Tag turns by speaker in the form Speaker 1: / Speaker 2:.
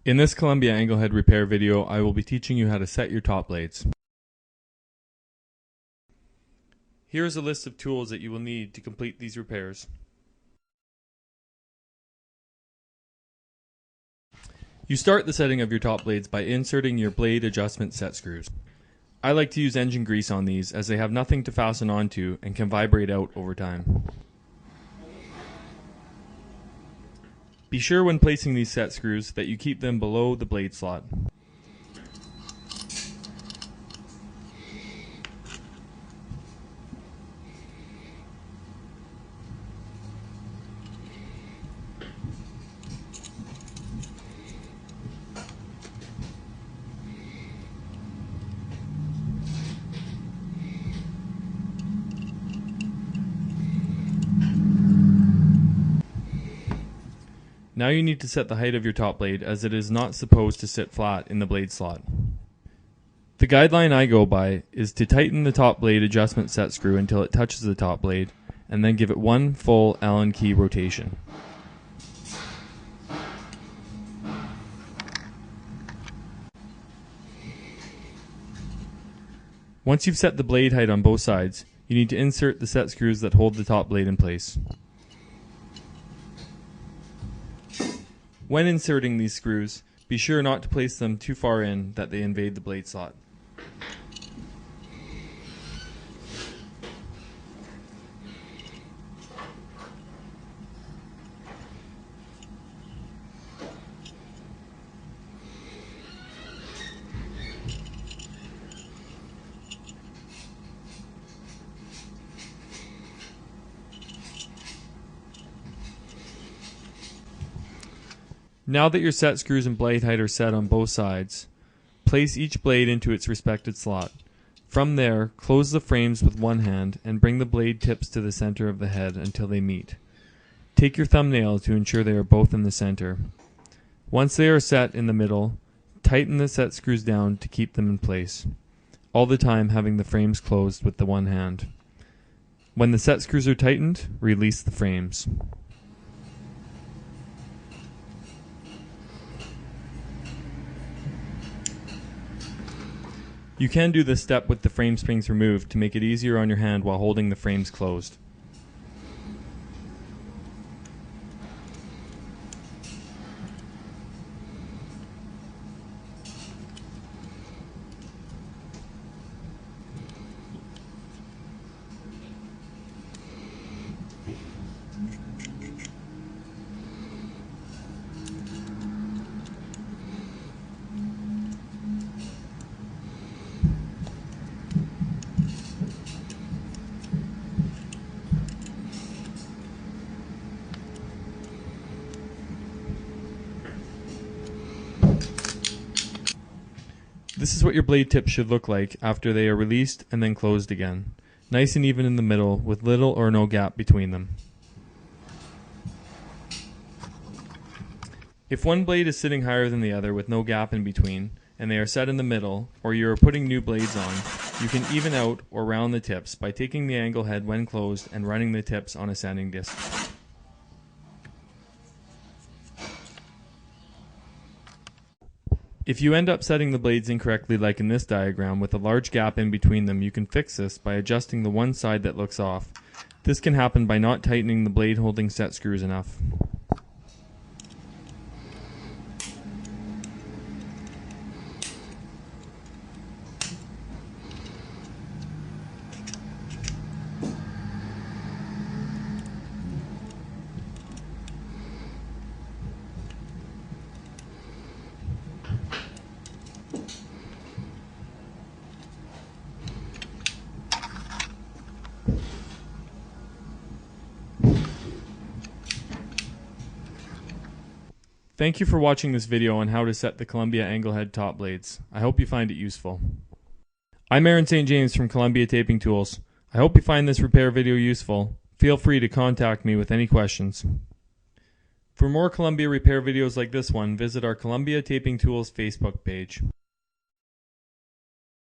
Speaker 1: In this Columbia Anglehead repair video, I will be teaching you how to set your top blades. Here is a list of tools that you will need to complete these repairs. You start the setting of your top blades by inserting your blade adjustment set screws. I like to use engine grease on these as they have nothing to fasten onto and can vibrate out over time. Be sure when placing these set screws that you keep them below the blade slot. Now you need to set the height of your top blade, as it is not supposed to sit flat in the blade slot. The guideline I go by is to tighten the top blade adjustment set screw until it touches the top blade, and then give it one full Allen key rotation. Once you've set the blade height on both sides, you need to insert the set screws that hold the top blade in place. When inserting these screws, be sure not to place them too far in that they invade the blade slot. Now that your set screws and blade height are set on both sides, place each blade into its respective slot. From there, close the frames with one hand and bring the blade tips to the center of the head until they meet. Take your thumbnail to ensure they are both in the center. Once they are set in the middle, tighten the set screws down to keep them in place, all the time having the frames closed with the one hand. When the set screws are tightened, release the frames. You can do this step with the frame springs removed to make it easier on your hand while holding the frames closed. This is what your blade tips should look like after they are released and then closed again. Nice and even in the middle with little or no gap between them. If one blade is sitting higher than the other with no gap in between, and they are set in the middle, or you are putting new blades on, you can even out or round the tips by taking the angle head when closed and running the tips on a sanding disc. If you end up setting the blades incorrectly, like in this diagram with a large gap in between them, you can fix this by adjusting the one side that looks off. This can happen by not tightening the blade holding set screws enough. Thank you for watching this video on how to set the Columbia Anglehead top blades. I hope you find it useful. I'm Aaron St. James from Columbia Taping Tools. I hope you find this repair video useful. Feel free to contact me with any questions. For more Columbia repair videos like this one, visit our Columbia Taping Tools Facebook page.